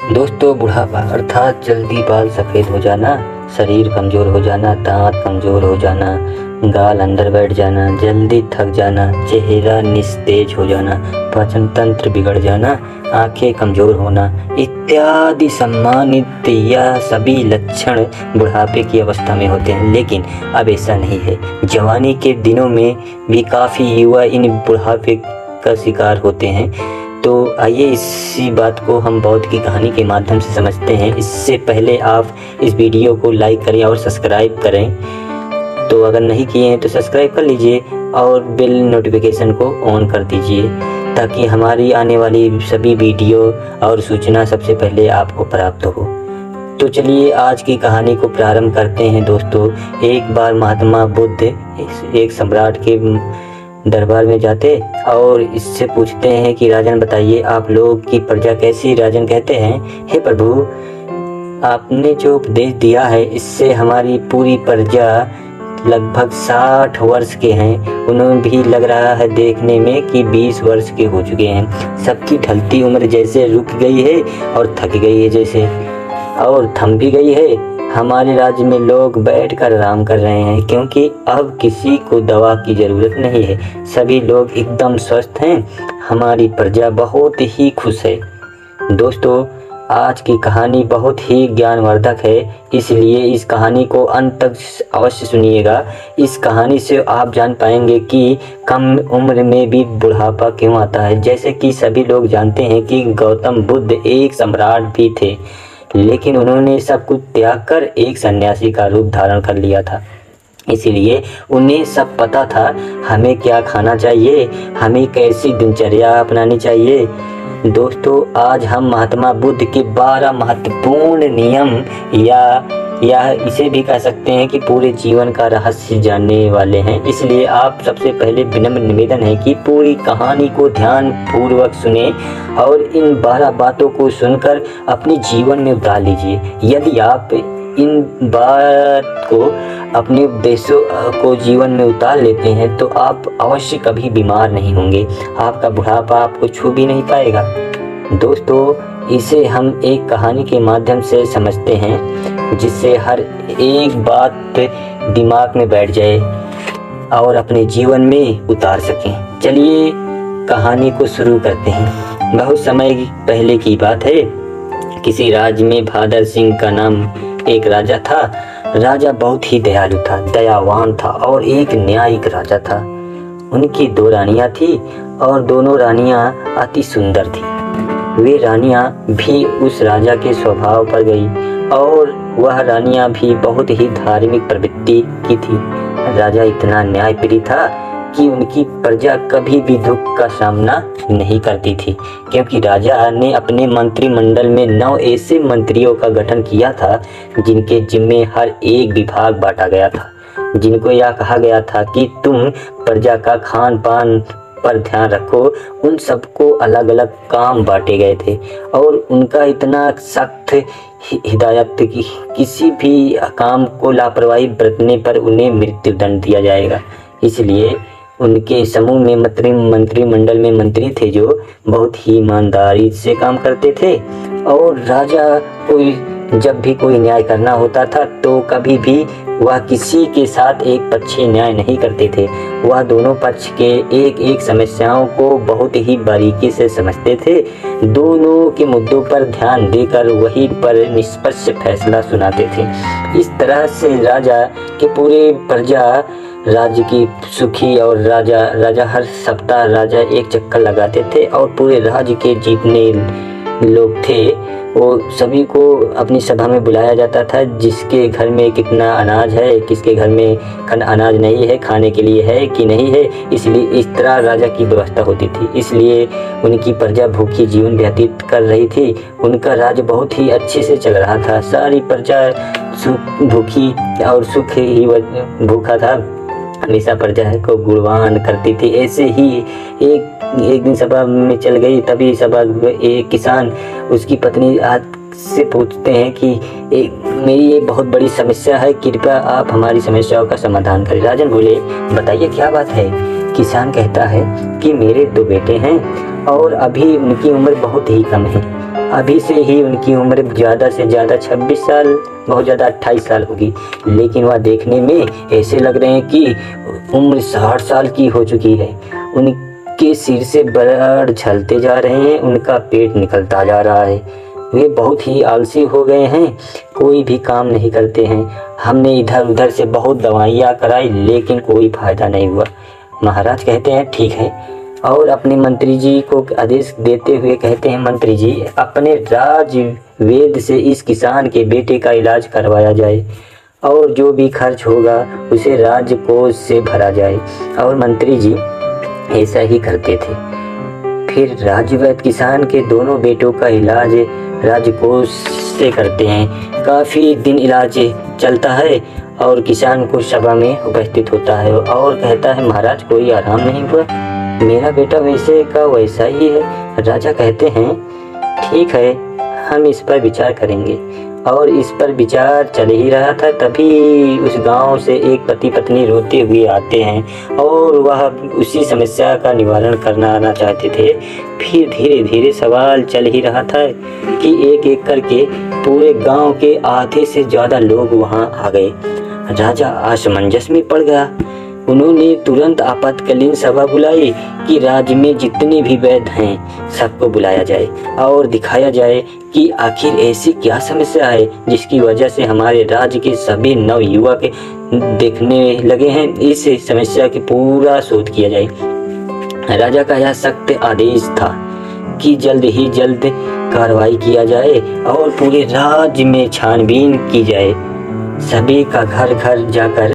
दोस्तों, बुढ़ापा अर्थात जल्दी बाल सफ़ेद हो जाना, शरीर कमज़ोर हो जाना, दांत कमज़ोर हो जाना, गाल अंदर बैठ जाना, जल्दी थक जाना, चेहरा निस्तेज हो जाना, पाचन तंत्र बिगड़ जाना, आंखें कमज़ोर होना इत्यादि सम्मानित यह सभी लक्षण बुढ़ापे की अवस्था में होते हैं। लेकिन अब ऐसा नहीं है। जवानी के दिनों में भी काफ़ी युवा इन बुढ़ापे का शिकार होते हैं। तो आइए इसी बात को हम बौद्ध की कहानी के माध्यम से समझते हैं। इससे पहले आप इस वीडियो को लाइक करें और सब्सक्राइब करें। तो अगर नहीं किए हैं तो सब्सक्राइब कर लीजिए और बेल नोटिफिकेशन को ऑन कर दीजिए ताकि हमारी आने वाली सभी वीडियो और सूचना सबसे पहले आपको प्राप्त हो। तो चलिए आज की कहानी को प्रारंभ करते हैं। दोस्तों, एक बार महात्मा बुद्ध एक सम्राट के दरबार में जाते और इससे पूछते हैं कि राजन बताइए, आप लोग की प्रजा कैसी? राजन कहते हैं, हे प्रभु, आपने जो उपदेश दिया है इससे हमारी पूरी प्रजा लगभग 60 वर्ष के हैं। उन्हें भी लग रहा है देखने में कि 20 वर्ष के हो चुके हैं। सबकी ढलती उम्र जैसे रुक गई है और थक गई है जैसे, और थम भी गई है। हमारे राज्य में लोग बैठकर आराम कर रहे हैं क्योंकि अब किसी को दवा की ज़रूरत नहीं है। सभी लोग एकदम स्वस्थ हैं। हमारी प्रजा बहुत ही खुश है। दोस्तों, आज की कहानी बहुत ही ज्ञानवर्धक है, इसलिए इस कहानी को अंत तक अवश्य सुनिएगा। इस कहानी से आप जान पाएंगे कि कम उम्र में भी बुढ़ापा क्यों आता है। जैसे कि सभी लोग जानते हैं कि गौतम बुद्ध एक सम्राट भी थे, लेकिन उन्होंने सब कुछ त्याग कर एक सन्यासी का रूप धारण कर लिया था। इसीलिए उन्हें सब पता था हमें क्या खाना चाहिए, हमें कैसी दिनचर्या अपनानी चाहिए। दोस्तों, आज हम महात्मा बुद्ध के 12 महत्वपूर्ण नियम या इसे भी कह सकते हैं कि पूरे जीवन का रहस्य जानने वाले हैं। इसलिए आप सबसे पहले विनम्र निवेदन है कि पूरी कहानी को ध्यान पूर्वक सुने और इन 12 बातों को सुनकर अपने जीवन में उतार लीजिए। यदि आप इन बात को अपने उद्देश्यों को जीवन में उतार लेते हैं तो आप अवश्य कभी बीमार नहीं होंगे। आपका बुढ़ापा आपको छू भी नहीं पाएगा। दोस्तों, इसे हम एक कहानी के माध्यम से समझते हैं जिससे हर एक बात दिमाग में बैठ जाए और अपने जीवन में उतार सकें। चलिए कहानी को शुरू करते हैं। बहुत समय पहले की बात है। किसी राज्य में भादर सिंह का नाम एक राजा था। राजा बहुत ही दयालु था, दयावान था और एक न्यायिक राजा था। उनकी 2 रानियां थी और दोनों रानियां अति सुंदर थी। वे रानियां भी उस राजा के स्वभाव पर गई और वह रानियां भी बहुत ही धार्मिक प्रवृत्ति की थी। राजा इतना न्यायप्रिय था कि उनकी प्रजा कभी भी दुख का सामना नहीं करती थी, क्योंकि राजा ने अपने मंत्रिमंडल में 9 ऐसे मंत्रियों का गठन किया था जिनके जिम्मे हर एक विभाग बांटा गया था, जिनको यह कहा गया था कि तुम प्रजा का खान पान पर ध्यान रखो। उन सबको अलग अलग काम बांटे गए थे और उनका इतना सख्त हिदायत थी कि किसी भी काम को लापरवाही बरतने पर उन्हें मृत्यु दंड दिया जाएगा। इसलिए उनके समूह में मंत्रिमंडल में मंत्री थे जो बहुत ही ईमानदारी से काम करते थे और राजा को जब भी कोई न्याय करना होता था तो कभी भी वह किसी के साथ एक पक्षी न्याय नहीं करते थे। वह दोनों पक्ष के एक एक समस्याओं को बहुत ही बारीकी से समझते थे। दोनों के मुद्दों पर ध्यान देकर वहीं पर निष्पक्ष फैसला सुनाते थे। इस तरह से राजा के पूरे प्रजा राज्य की सुखी और राजा हर सप्ताह राजा एक चक्कर लगाते थे और पूरे राज्य के जितने लोग थे वो सभी को अपनी सभा में बुलाया जाता था। जिसके घर में कितना अनाज है, किसके घर में अनाज नहीं है, खाने के लिए है कि नहीं है, इसलिए इस तरह राजा की व्यवस्था होती थी। इसलिए उनकी प्रजा भूखी जीवन व्यतीत कर रही थी। उनका राज्य बहुत ही अच्छे से चल रहा था। सारी प्रजा भूखी और सुख ही भूखा था, हमेशा प्रजा को गुणगान करती थी। ऐसे ही एक दिन सभा में चल गई। तभी सभा एक किसान उसकी पत्नी आज से पूछते हैं कि मेरी एक बहुत बड़ी समस्या है, कृपया आप हमारी समस्याओं का समाधान करें। राजन बोले, बताइए क्या बात है। किसान कहता है कि मेरे 2 बेटे हैं और अभी उनकी उम्र बहुत ही कम है। अभी से ही उनकी उम्र ज़्यादा से ज़्यादा 26 साल, बहुत ज़्यादा 28 साल होगी, लेकिन वह देखने में ऐसे लग रहे हैं कि उम्र 60 साल की हो चुकी है। उनके सिर से बाल झड़ते जा रहे हैं, उनका पेट निकलता जा रहा है। वे बहुत ही आलसी हो गए हैं, कोई भी काम नहीं करते हैं। हमने इधर उधर से बहुत दवाइयाँ कराई, लेकिन कोई फ़ायदा नहीं हुआ। महाराज कहते हैं ठीक है, और अपने मंत्री जी को आदेश देते हुए कहते हैं, मंत्री जी अपने राज वेद से इस किसान के बेटे का इलाज करवाया जाए, और जो भी खर्च होगा उसे राजकोष से भरा जाए। और मंत्री जी ऐसा ही करते थे। फिर राजवैद्य किसान के दोनों बेटों का इलाज राजकोष से करते हैं। काफ़ी दिन इलाज चलता है और किसान को सभा में उपस्थित होता है और कहता है, महाराज कोई आराम नहीं हुआ, मेरा बेटा वैसे का वैसा ही है। राजा कहते हैं ठीक है, हम इस पर विचार करेंगे। और इस पर विचार चल ही रहा था, तभी उस गांव से एक पति पत्नी रोते हुए आते हैं और वह उसी समस्या का निवारण करना चाहते थे। फिर धीरे धीरे सवाल चल ही रहा था कि एक एक करके पूरे गांव के आधे से ज़्यादा लोग वहां आ गए। राजा असमंजस में पड़ गया। उन्होंने तुरंत आपातकालीन सभा बुलाई कि राज्य में जितने भी वैद्य हैं सबको बुलाया जाए और दिखाया जाए कि आखिर ऐसी क्या समस्या है जिसकी वजह से हमारे राज्य के सभी नवयुवक देखने लगे हैं। इस समस्या की पूरा शोध किया जाए। राजा का यह सख्त आदेश था कि जल्द ही जल्द कार्रवाई किया जाए और पूरे राज्य में छानबीन की जाए। सभी का घर घर जाकर